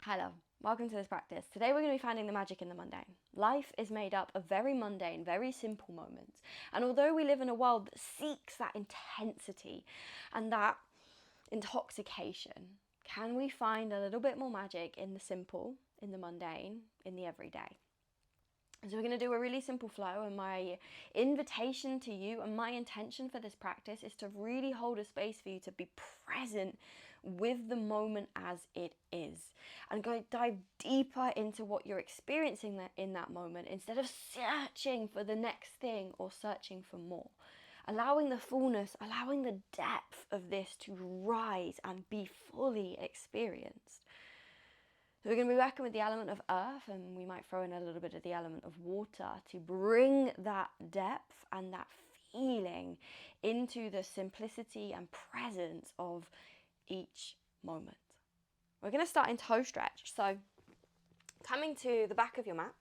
Hello, welcome to this practice. Today we're going to be finding the magic in the mundane. Life is made up of very mundane, very simple moments. And although we live in a world that seeks that intensity and that intoxication, can we find a little bit more magic in the simple, in the mundane, in the everyday? So we're going to do a really simple flow, and my invitation to you and my intention for this practice is to really hold a space for you to be present with the moment as it is and go dive deeper into what you're experiencing in that moment instead of searching for the next thing or searching for more. Allowing the fullness, allowing the depth of this to rise and be fully experienced. So we're going to be working with the element of earth, and we might throw in a little bit of the element of water to bring that depth and that feeling into the simplicity and presence of each moment. We're going to start in toe stretch. So coming to the back of your mat,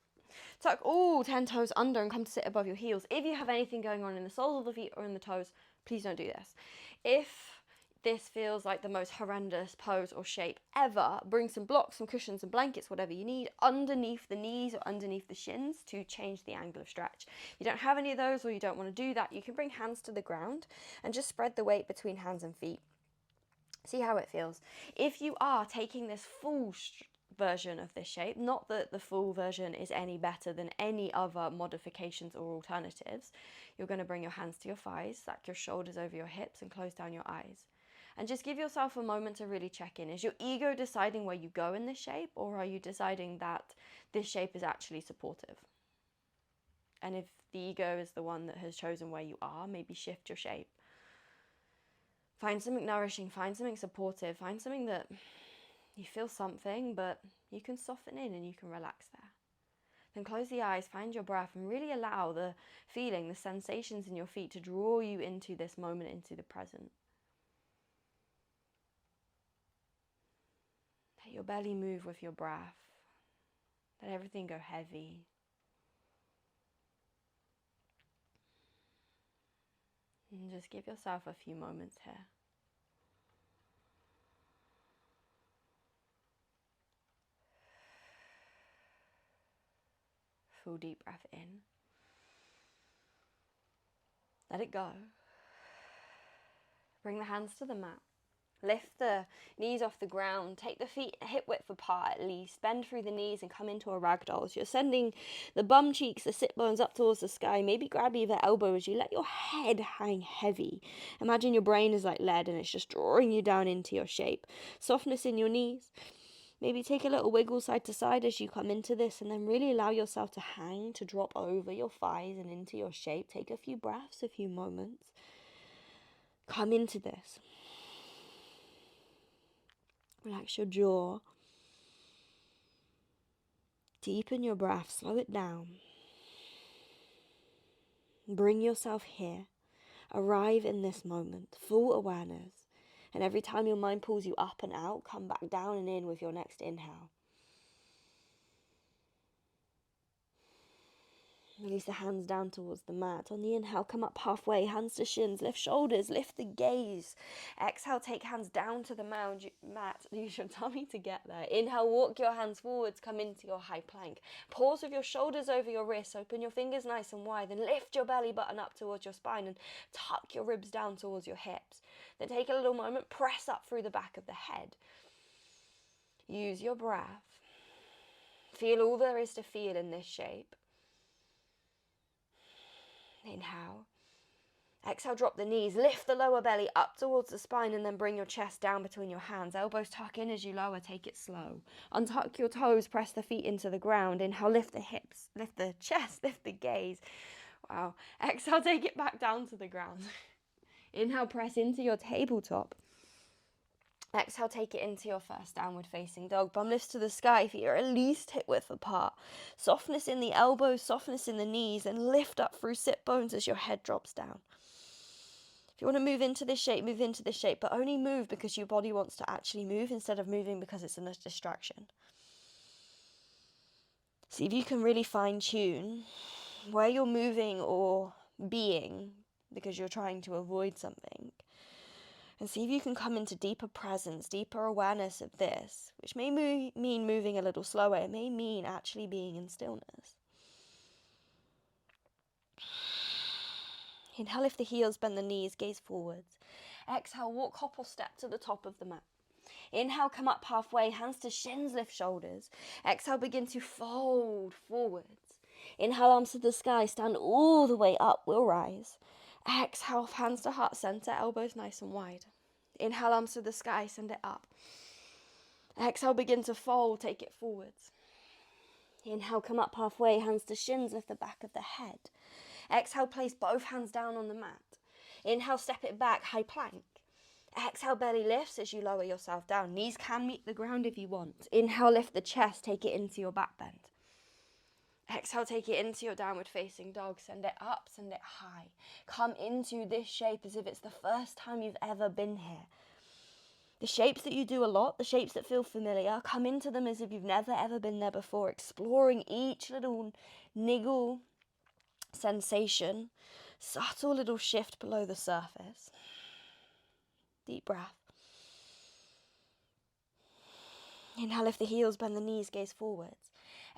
tuck all 10 toes under and come to sit above your heels. If you have anything going on in the soles of the feet or in the toes, please don't do this. If this feels like the most horrendous pose or shape ever, bring some blocks, some cushions, some blankets, whatever you need, underneath the knees or underneath the shins to change the angle of stretch. If you don't have any of those or you don't want to do that, you can bring hands to the ground and just spread the weight between hands and feet. See how it feels. If you are taking this full version of this shape, not that the full version is any better than any other modifications or alternatives, you're going to bring your hands to your thighs, stack your shoulders over your hips and close down your eyes. And just give yourself a moment to really check in. Is your ego deciding where you go in this shape, or are you deciding that this shape is actually supportive? And if the ego is the one that has chosen where you are, maybe shift your shape. Find something nourishing, find something supportive, find something that you feel something, but you can soften in and you can relax there. Then close the eyes, find your breath, and really allow the feeling, the sensations in your feet to draw you into this moment, into the present. Let your belly move with your breath. Let everything go heavy. And just give yourself a few moments here. Full deep breath in. Let it go. Bring the hands to the mat. Lift the knees off the ground. Take the feet hip width apart at least. Bend through the knees and come into a ragdoll. So you're sending the bum cheeks, the sit bones up towards the sky. Maybe grab either elbow as you let your head hang heavy. Imagine your brain is like lead and it's just drawing you down into your shape. Softness in your knees. Maybe take a little wiggle side to side as you come into this, and then really allow yourself to hang, to drop over your thighs and into your shape. Take a few breaths, a few moments. Come into this. Relax your jaw. Deepen your breath, slow it down. Bring yourself here. Arrive in this moment, full awareness. And every time your mind pulls you up and out, come back down and in with your next inhale. Release the hands down towards the mat. On the inhale, come up halfway, hands to shins, lift shoulders, lift the gaze. Exhale, take hands down to the mat. Use your tummy to get there. Inhale, walk your hands forwards, come into your high plank. Pause with your shoulders over your wrists, open your fingers nice and wide, then lift your belly button up towards your spine and tuck your ribs down towards your hips. Then take a little moment, press up through the back of the head. Use your breath. Feel all there is to feel in this shape. Inhale. Exhale, drop the knees, lift the lower belly up towards the spine and then bring your chest down between your hands. Elbows tuck in as you lower, take it slow. Untuck your toes, press the feet into the ground. Inhale, lift the hips, lift the chest, lift the gaze. Wow. Exhale, take it back down to the ground. Inhale, press into your tabletop. Exhale, take it into your first downward facing dog. Bum lifts to the sky, feet are at least hip width apart. Softness in the elbows, softness in the knees, and lift up through sit bones as your head drops down. If you want to move into this shape, move into this shape, but only move because your body wants to actually move instead of moving because it's a distraction. See if you can really fine tune where you're moving or being because you're trying to avoid something. And see if you can come into deeper presence, deeper awareness of this, which may mean moving a little slower. It may mean actually being in stillness. Inhale, lift the heels, bend the knees, gaze forwards. Exhale, walk hop or step to the top of the mat. Inhale, come up halfway, hands to shins, lift shoulders. Exhale, begin to fold forwards. Inhale, arms to the sky, stand all the way up, we'll rise. Exhale, hands to heart center, elbows nice and wide. Inhale, arms to the sky, send it up. Exhale, begin to fold, take it forwards. Inhale, come up halfway, hands to shins, lift the back of the head. Exhale, place both hands down on the mat. Inhale, step it back, high plank. Exhale, belly lifts as you lower yourself down. Knees can meet the ground if you want. Inhale, lift the chest, take it into your back bend. Exhale, take it into your downward facing dog. Send it up, send it high. Come into this shape as if it's the first time you've ever been here. The shapes that you do a lot, the shapes that feel familiar, come into them as if you've never ever been there before, exploring each little niggle sensation, subtle little shift below the surface. Deep breath. Inhale, lift the heels, bend the knees, gaze forwards.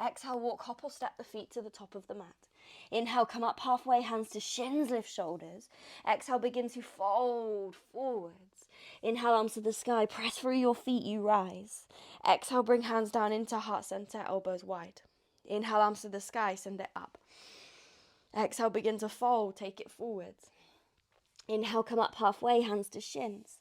Exhale, walk hop or step the feet to the top of the mat. Inhale, come up halfway, hands to shins, lift shoulders. Exhale, begin to fold forwards. Inhale, arms to the sky, press through your feet, you rise. Exhale, bring hands down into heart center, elbows wide. Inhale, arms to the sky, send it up. Exhale, begin to fold, take it forwards. Inhale, come up halfway, hands to shins.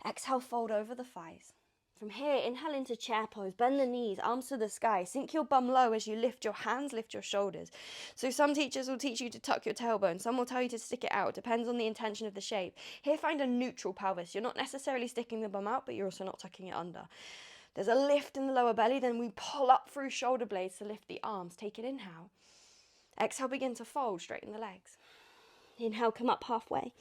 Exhale, fold over the thighs. From here, inhale into chair pose, bend the knees, arms to the sky, sink your bum low as you lift your hands, lift your shoulders. So some teachers will teach you to tuck your tailbone, some will tell you to stick it out, depends on the intention of the shape. Here, find a neutral pelvis. You're not necessarily sticking the bum out, but you're also not tucking it under. There's a lift in the lower belly, then we pull up through shoulder blades to lift the arms. Take an inhale. Exhale, begin to fold, straighten the legs. Inhale, come up halfway.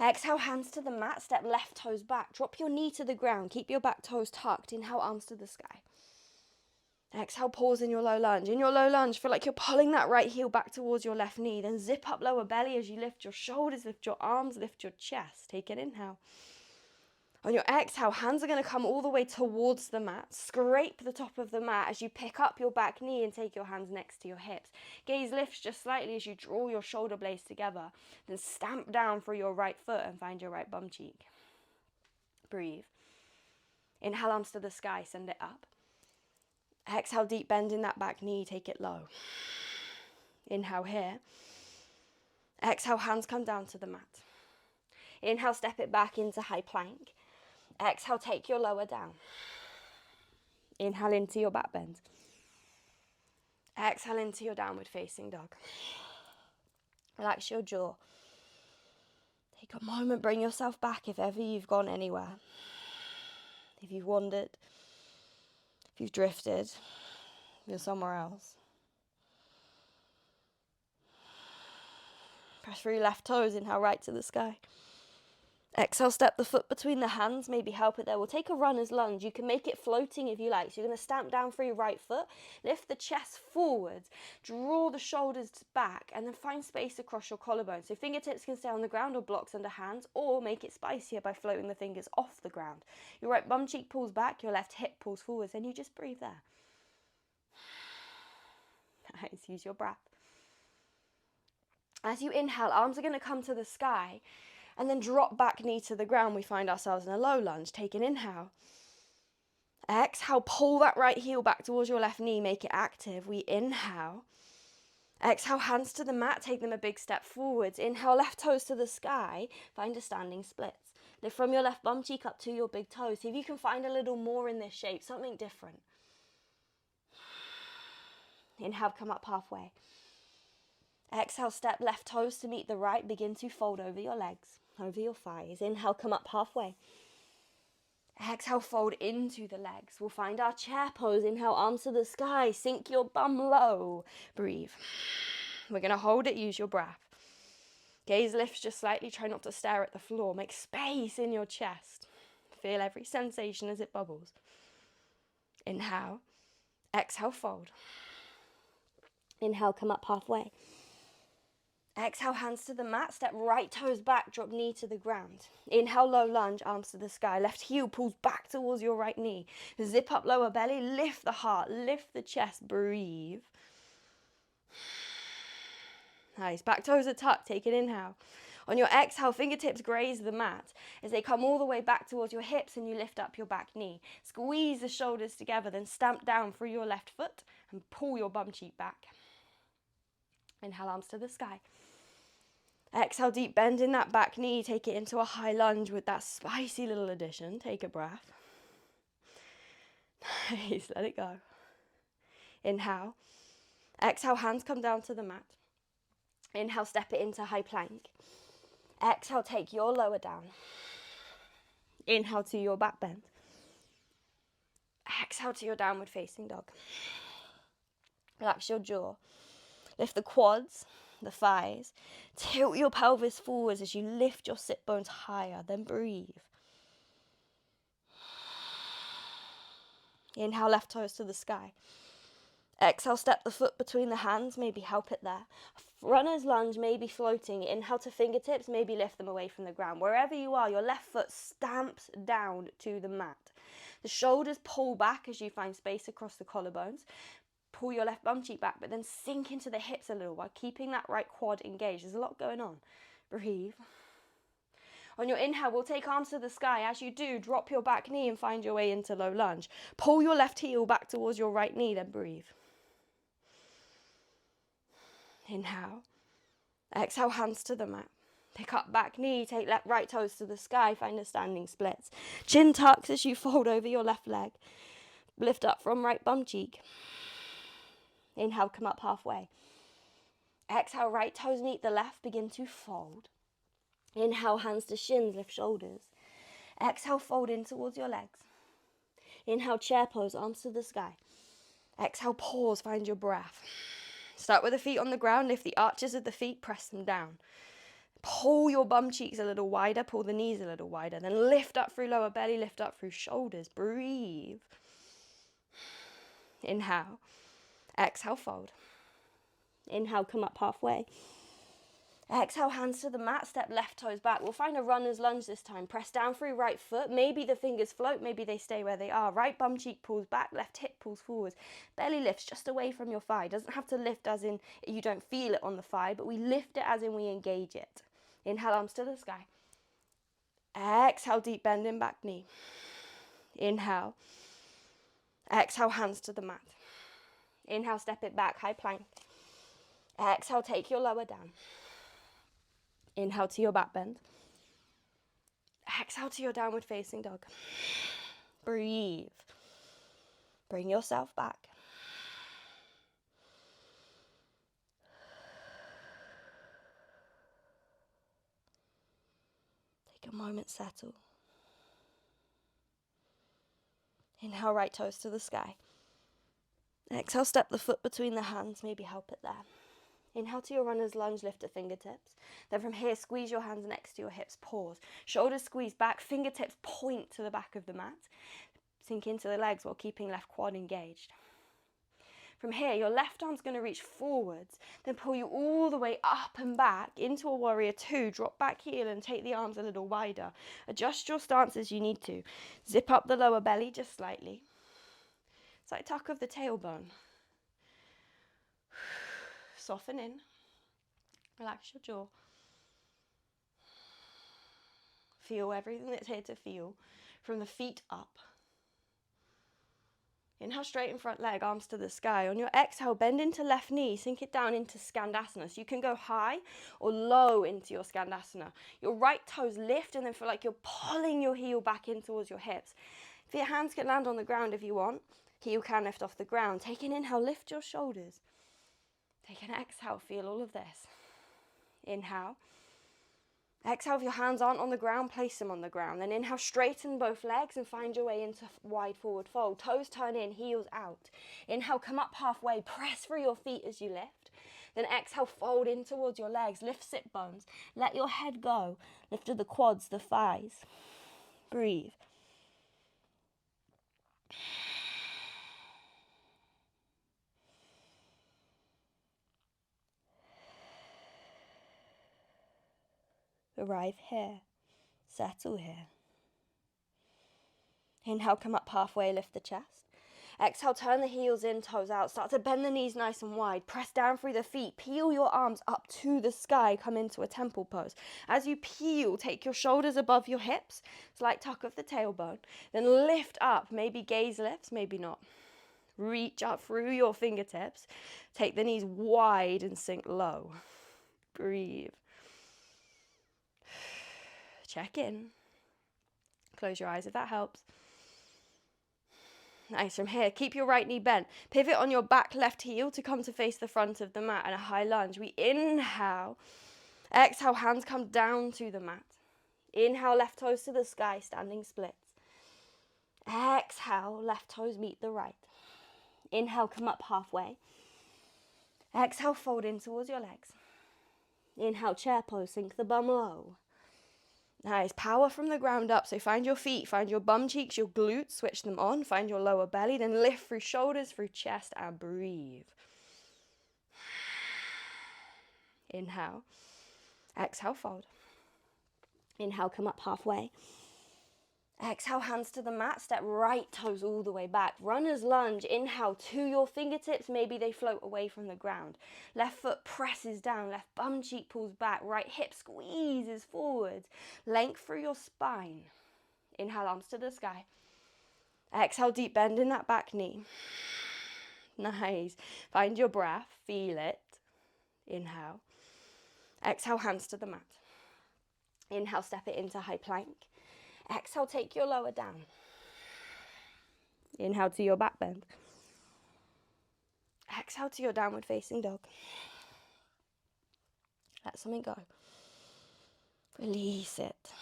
Exhale, hands to the mat, step left toes back. Drop your knee to the ground, keep your back toes tucked. Inhale, arms to the sky. Exhale, pause in your low lunge. In your low lunge, feel like you're pulling that right heel back towards your left knee. Then zip up lower belly as you lift your shoulders, lift your arms, lift your chest. Take an inhale. On your exhale, hands are going to come all the way towards the mat. Scrape the top of the mat as you pick up your back knee and take your hands next to your hips. Gaze lifts just slightly as you draw your shoulder blades together. Then stamp down for your right foot and find your right bum cheek. Breathe. Inhale, arms to the sky, send it up. Exhale, deep bend in that back knee, take it low. Inhale here. Exhale, hands come down to the mat. Inhale, step it back into high plank. Exhale, take your lower down. Inhale into your back bend. Exhale into your downward facing dog. Relax your jaw. Take a moment, bring yourself back if ever you've gone anywhere. If you've wandered, if you've drifted, if you're somewhere else. Press through your left toes, inhale right to the sky. Exhale, step the foot between the hands, maybe help it there. We'll take a runner's lunge. You can make it floating if you like. So you're going to stamp down for your right foot, lift the chest forwards, draw the shoulders back, and then find space across your collarbone. So fingertips can stay on the ground or blocks under hands, or make it spicier by floating the fingers off the ground. Your right bum cheek pulls back, your left hip pulls forwards, and you just breathe there. Nice, use your breath. As you inhale, arms are going to come to the sky. And then drop back knee to the ground. We find ourselves in a low lunge. Take an inhale. Exhale, pull that right heel back towards your left knee. Make it active. We inhale. Exhale, hands to the mat. Take them a big step forwards. Inhale, left toes to the sky. Find a standing splits. Lift from your left bum cheek up to your big toes. See if you can find a little more in this shape. Something different. Inhale, come up halfway. Exhale, step left toes to meet the right. Begin to fold over your legs, over your thighs. Inhale, come up halfway. Exhale, fold into the legs. We'll find our chair pose. Inhale, arms to the sky. Sink your bum low. Breathe. We're going to hold it. Use your breath. Gaze lifts just slightly. Try not to stare at the floor. Make space in your chest. Feel every sensation as it bubbles. Inhale. Exhale, fold. Inhale, come up halfway. Exhale, hands to the mat, step right toes back, drop knee to the ground. Inhale, low lunge, arms to the sky. Left heel pulls back towards your right knee. Zip up lower belly, lift the heart, lift the chest, breathe. Nice, back toes are tucked, take an inhale. On your exhale, fingertips graze the mat as they come all the way back towards your hips and you lift up your back knee. Squeeze the shoulders together, then stamp down through your left foot and pull your bum cheek back. Inhale, arms to the sky. Exhale, deep bend in that back knee. Take it into a high lunge with that spicy little addition. Take a breath. Nice, let it go. Inhale. Exhale, hands come down to the mat. Inhale, step it into high plank. Exhale, take your lower down. Inhale to your back bend. Exhale to your downward facing dog. Relax your jaw. Lift the quads, the thighs. Tilt your pelvis forwards as you lift your sit bones higher. Then breathe. Inhale, left toes to the sky. Exhale, step the foot between the hands, maybe help it there. Runner's lunge, maybe floating. Inhale to fingertips, maybe lift them away from the ground. Wherever you are, your left foot stamps down to the mat. The shoulders pull back as you find space across the collarbones. Pull your left bum cheek back, but then sink into the hips a little while keeping that right quad engaged. There's a lot going on. Breathe. On your inhale, we'll take arms to the sky. As you do, drop your back knee and find your way into low lunge. Pull your left heel back towards your right knee, then breathe. Inhale. Exhale, hands to the mat. Pick up back knee, take left right toes to the sky, find a standing splits. Chin tucks as you fold over your left leg. Lift up from right bum cheek. Inhale, come up halfway. Exhale, right toes meet the left, begin to fold. Inhale, hands to shins, lift shoulders. Exhale, fold in towards your legs. Inhale, chair pose, arms to the sky. Exhale, pause, find your breath. Start with the feet on the ground, lift the arches of the feet, press them down. Pull your bum cheeks a little wider, pull the knees a little wider. Then lift up through lower belly, lift up through shoulders. Breathe. Inhale. Exhale, fold. Inhale, come up halfway. Exhale, hands to the mat, step left toes back. We'll find a runner's lunge this time. Press down through right foot. Maybe the fingers float, maybe they stay where they are. Right bum cheek pulls back, left hip pulls forwards. Belly lifts just away from your thigh. Doesn't have to lift as in you don't feel it on the thigh, but we lift it as in we engage it. Inhale, arms to the sky. Exhale, deep bend in back knee. Inhale. Exhale, hands to the mat. Inhale, step it back, high plank. Exhale, take your lower down. Inhale to your back bend. Exhale to your downward facing dog. Breathe. Bring yourself back. Take a moment, settle. Inhale, right toes to the sky. Exhale, step the foot between the hands, maybe help it there. Inhale to your runner's lunge, lift the fingertips. Then from here, squeeze your hands next to your hips, pause. Shoulders squeeze back, fingertips point to the back of the mat. Sink into the legs while keeping left quad engaged. From here, your left arm's going to reach forwards, then pull you all the way up and back into a warrior two. Drop back heel and take the arms a little wider. Adjust your stance as you need to. Zip up the lower belly just slightly. Slight tuck of the tailbone. Soften in. Relax your jaw. Feel everything that's here to feel from the feet up. Inhale, straighten front leg, arms to the sky. On your exhale, bend into left knee, sink it down into Skandasana. So you can go high or low into your Skandasana. Your right toes lift and then feel like you're pulling your heel back in towards your hips. If your hands can land on the ground if you want, heel can lift off the ground. Take an inhale, lift your shoulders. Take an exhale, feel all of this. Inhale. Exhale, if your hands aren't on the ground, place them on the ground. Then inhale, straighten both legs and find your way into wide forward fold. Toes turn in, heels out. Inhale, come up halfway, press through your feet as you lift. Then exhale, fold in towards your legs, lift sit bones. Let your head go. Lift to the quads, the thighs. Breathe. arrive here, settle here. Inhale, come up halfway, lift the chest. Exhale, turn the heels in, toes out. Start to bend the knees nice and wide. Press down through the feet. Peel your arms up to the sky. Come into a temple pose. As you peel, take your shoulders above your hips. Slight tuck of the tailbone. Then lift up. Maybe gaze lifts, maybe not. Reach up through your fingertips. Take the knees wide and sink low. Breathe. Check in. Close your eyes if that helps. Nice. From here, keep your right knee bent. Pivot on your back left heel to come to face the front of the mat and a high lunge. We inhale. Exhale, hands come down to the mat. Inhale, left toes to the sky, standing splits. Exhale, left toes meet the right. Inhale, come up halfway. Exhale, fold in towards your legs. Inhale, chair pose, sink the bum low. Nice, power from the ground up, so find your feet, find your bum cheeks, your glutes, switch them on, find your lower belly, then lift through shoulders, through chest, and breathe. Inhale, exhale, fold. Inhale, come up halfway. Exhale, hands to the mat, step right toes all the way back. Runner's lunge, inhale to your fingertips, maybe they float away from the ground. Left foot presses down, left bum cheek pulls back, right hip squeezes forwards. Length through your spine. Inhale, arms to the sky. Exhale, deep bend in that back knee. Nice. Find your breath, feel it. Inhale. Exhale, hands to the mat. Inhale, step it into high plank. Exhale, take your lower down. Inhale to your back bend. Exhale to your downward facing dog. Let something go. Release it.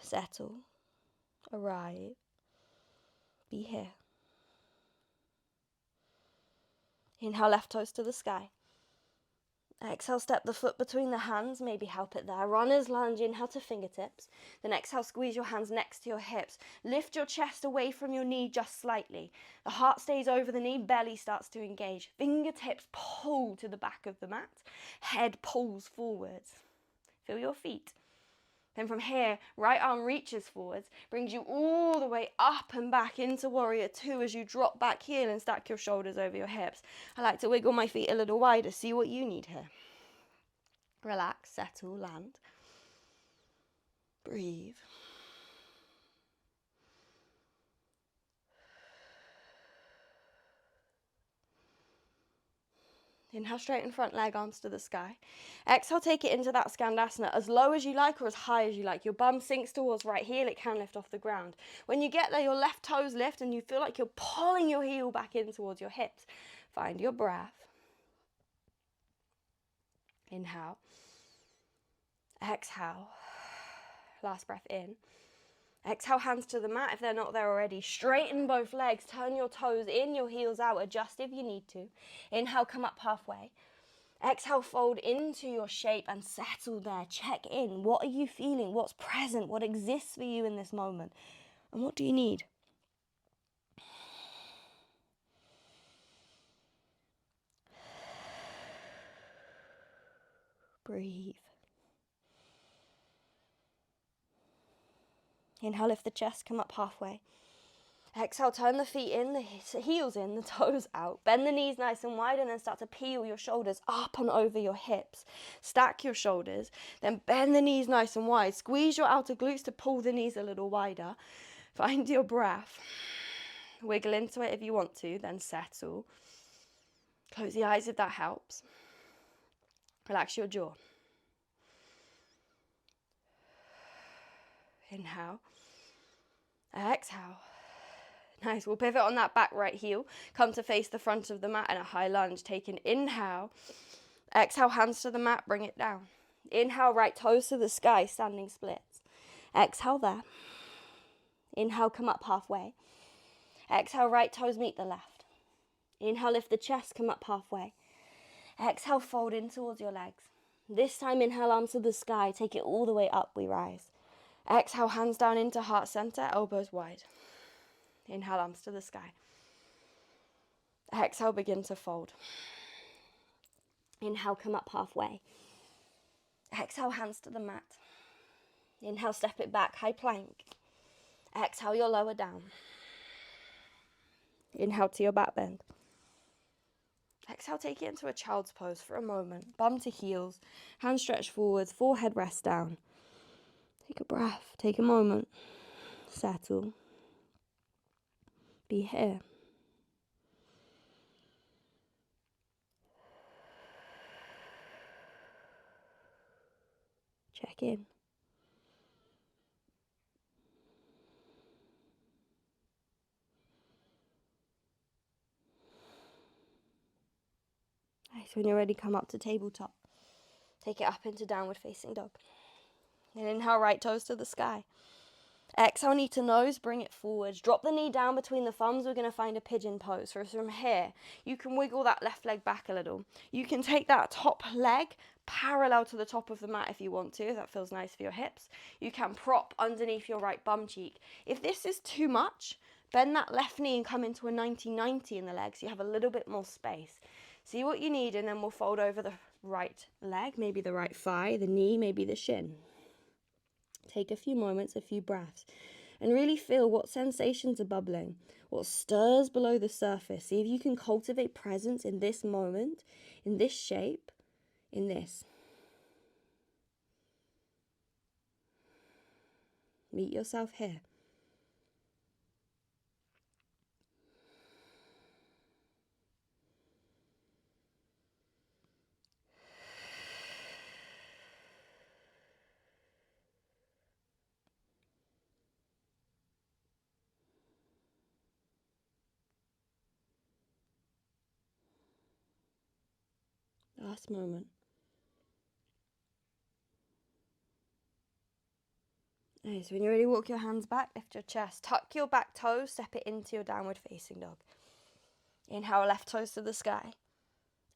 Settle. Arrive. Be here. Inhale, left toes to the sky. Exhale, step the foot between the hands, maybe help it there. Runner's lunge, inhale to fingertips. Then exhale, squeeze your hands next to your hips. Lift your chest away from your knee just slightly. The heart stays over the knee, belly starts to engage. Fingertips pull to the back of the mat. Head pulls forwards. Feel your feet. Then from here, right arm reaches forwards, brings you all the way up and back into warrior two as you drop back heel and stack your shoulders over your hips. I like to wiggle my feet a little wider, see what you need here. Relax, settle, land. Breathe. Inhale, straighten front leg, arms to the sky. Exhale, take it into that Skandasana as low as you like or as high as you like. Your bum sinks towards right heel, it can lift off the ground. When you get there, your left toes lift and you feel like you're pulling your heel back in towards your hips. Find your breath. Inhale. Exhale. Last breath in. Exhale, hands to the mat if they're not there already. Straighten both legs, turn your toes in, your heels out, adjust if you need to. Inhale, come up halfway. Exhale, fold into your shape and settle there. Check in. What are you feeling? What's present? What exists for you in this moment? And what do you need? Breathe. Inhale, lift the chest, come up halfway. Exhale, turn the feet in, the heels in, the toes out. Bend the knees nice and wide and then start to peel your shoulders up and over your hips. Stack your shoulders, then bend the knees nice and wide. Squeeze your outer glutes to pull the knees a little wider. Find your breath. Wiggle into it if you want to, then settle. Close the eyes if that helps. Relax your jaw. Inhale. Exhale. Nice. We'll pivot on that back right heel. Come to face the front of the mat in a high lunge. Take an inhale. Exhale, hands to the mat. Bring it down. Inhale, right toes to the sky, standing splits. Exhale there. Inhale, come up halfway. Exhale, right toes meet the left. Inhale, lift the chest, come up halfway. Exhale, fold in towards your legs. This time, inhale, arms to the sky. Take it all the way up, we rise. Exhale, hands down into heart center, elbows wide. Inhale, arms to the sky. Exhale, begin to fold. Inhale, come up halfway. Exhale, hands to the mat. Inhale, step it back, high plank. Exhale, your lower down. Inhale to your back bend. Exhale, take it into a child's pose for a moment. Bum to heels, hands stretched forwards, forehead rest down. Take a breath, take a moment. Settle. Be here. Check in. Nice. When you're ready, come up to tabletop. Take it up into downward facing dog. And inhale, right toes to the sky. Exhale, knee to nose, bring it forwards. Drop the knee down between the thumbs. We're going to find a pigeon pose. So from here, you can wiggle that left leg back a little. You can take that top leg parallel to the top of the mat if you want to. That feels nice for your hips. You can prop underneath your right bum cheek. If this is too much, bend that left knee and come into a 90-90 in the leg so you have a little bit more space. See what you need, and then we'll fold over the right leg, maybe the right thigh, the knee, maybe the shin. Take a few moments, a few breaths, and really feel what sensations are bubbling, what stirs below the surface. See if you can cultivate presence in this moment, in this shape, in this. Meet yourself here. Last moment. Nice. When you're ready, walk your hands back, lift your chest, tuck your back toes, step it into your downward facing dog. Inhale, left toes to the sky.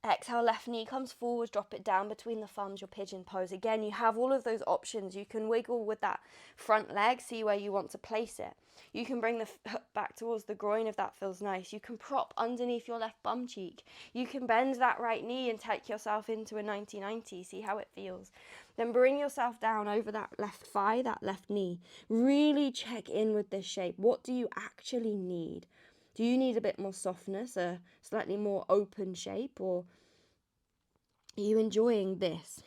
Exhale, left knee comes forward, drop it down between the thumbs, your pigeon pose. Again, you have all of those options. You can wiggle with that front leg, see where you want to place it. You can bring the hook back towards the groin if that feels nice. You can prop underneath your left bum cheek. You can bend that right knee and take yourself into a 90-90, see how it feels. Then bring yourself down over that left thigh, that left knee. Really check in with this shape. What do you actually need? Do you need a bit more softness, a slightly more open shape, or are you enjoying this?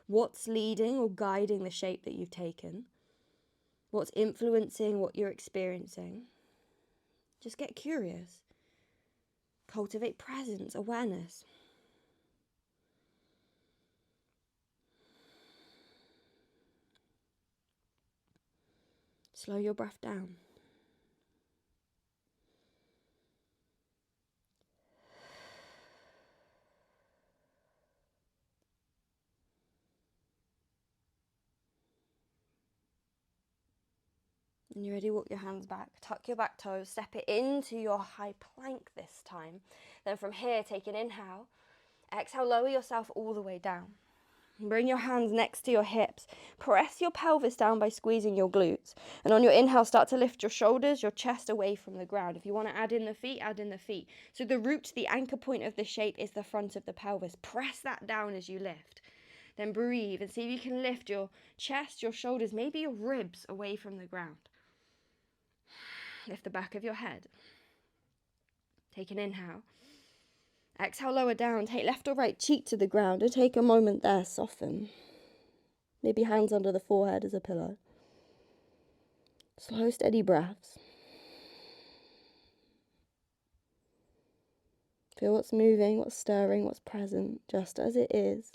What's leading or guiding the shape that you've taken? What's influencing what you're experiencing? Just get curious. Cultivate presence, awareness. Slow your breath down. When you're ready, walk your hands back, tuck your back toes, step it into your high plank this time. Then from here, take an inhale. Exhale, lower yourself all the way down. Bring your hands next to your hips. Press your pelvis down by squeezing your glutes. And on your inhale, start to lift your shoulders, your chest away from the ground. If you want to add in the feet, add in the feet. So the root, the anchor point of the shape is the front of the pelvis. Press that down as you lift. Then breathe and see if you can lift your chest, your shoulders, maybe your ribs away from the ground. Lift the back of your head. Take an inhale. Exhale, lower down. Take left or right cheek to the ground and take a moment there, soften. Maybe hands under the forehead as a pillow. Slow, steady breaths. Feel what's moving, what's stirring, what's present, just as it is.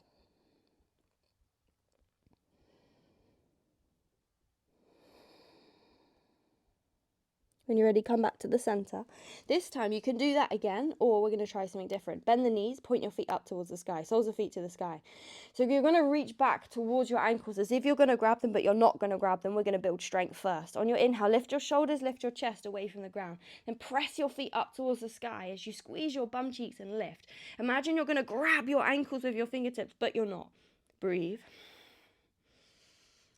When you're ready, come back to the center. This time you can do that again, or we're going to try something different. Bend the knees, point your feet up towards the sky, soles of feet to the sky. So you're going to reach back towards your ankles as if you're going to grab them, but you're not going to grab them. We're going to build strength first. On your inhale, lift your shoulders, lift your chest away from the ground. Then press your feet up towards the sky as you squeeze your bum cheeks and lift. Imagine you're going to grab your ankles with your fingertips, but you're not. Breathe.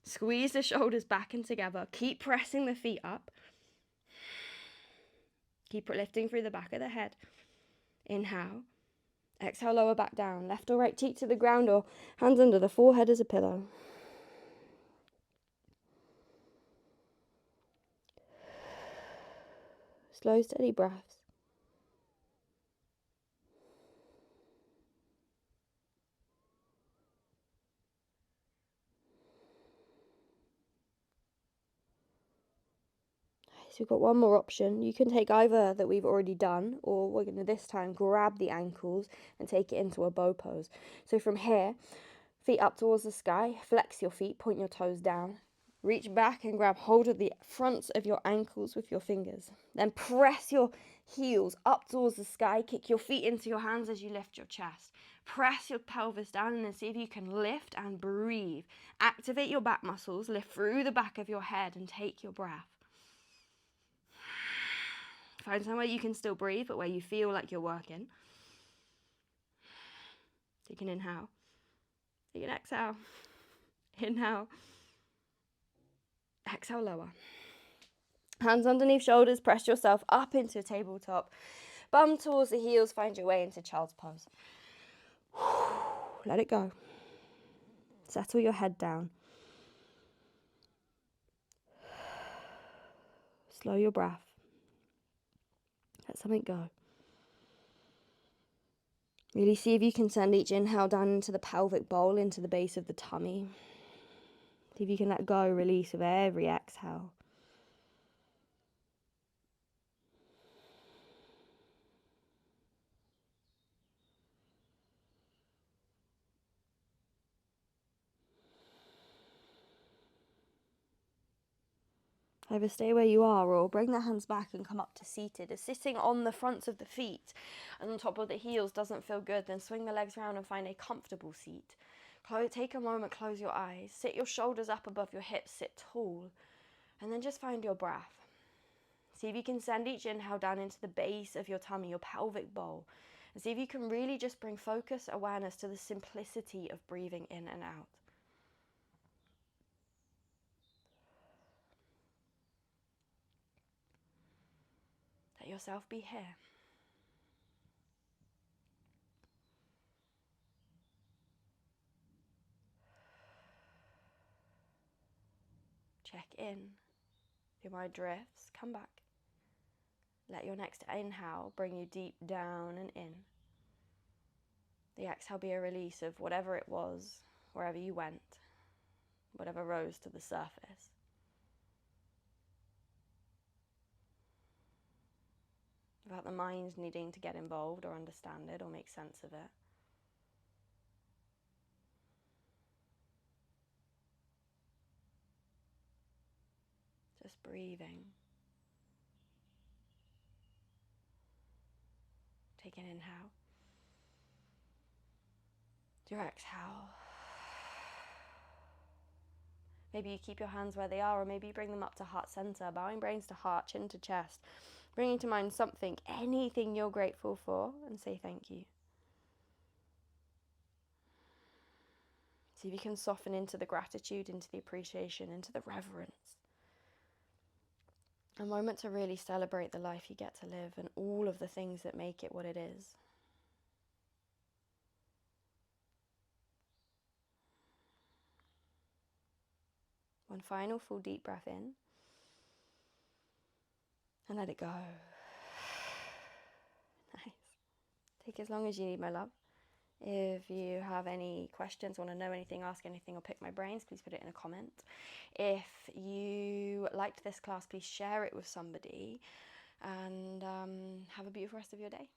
Squeeze the shoulders back and together. Keep pressing the feet up. Keep lifting through the back of the head. Inhale. Exhale, lower back down. Left or right cheek to the ground or hands under the forehead as a pillow. Slow, steady breaths. So we've got one more option. You can take either that we've already done, or we're going to this time grab the ankles and take it into a bow pose. So from here, feet up towards the sky, flex your feet, point your toes down. Reach back and grab hold of the fronts of your ankles with your fingers. Then press your heels up towards the sky, kick your feet into your hands as you lift your chest. Press your pelvis down and then see if you can lift and breathe. Activate your back muscles, lift through the back of your head and take your breath. Find somewhere you can still breathe, but where you feel like you're working. Take an inhale. Take an exhale. Inhale. Exhale, lower. Hands underneath shoulders, press yourself up into a tabletop. Bum towards the heels, find your way into child's pose. Let it go. Settle your head down. Slow your breath. Let something go. Really see if you can send each inhale down into the pelvic bowl, into the base of the tummy. See if you can let go, release with every exhale. Either stay where you are or bring the hands back and come up to seated. If sitting on the fronts of the feet and on top of the heels doesn't feel good, then swing the legs around and find a comfortable seat. Take a moment, close your eyes, sit your shoulders up above your hips, sit tall, and then just find your breath. See if you can send each inhale down into the base of your tummy, your pelvic bowl, and see if you can really just bring focus, awareness to the simplicity of breathing in and out. Let yourself be here. Check in. If your mind drifts, come back. Let your next inhale bring you deep down and in. The exhale be a release of whatever it was, wherever you went, whatever rose to the surface. Without the mind needing to get involved or understand it or make sense of it. Just breathing. Take an inhale. Do your exhale. Maybe you keep your hands where they are, or maybe you bring them up to heart center, bowing brains to heart, chin to chest, bringing to mind something, anything you're grateful for, and say thank you. See if you can soften into the gratitude, into the appreciation, into the reverence. A moment to really celebrate the life you get to live and all of the things that make it what it is. One final full deep breath in. And let it go. Nice. Take as long as you need, my love. If you have any questions, want to know anything, ask anything, or pick my brains, please put it in a comment. If you liked this class, please share it with somebody. And have a beautiful rest of your day.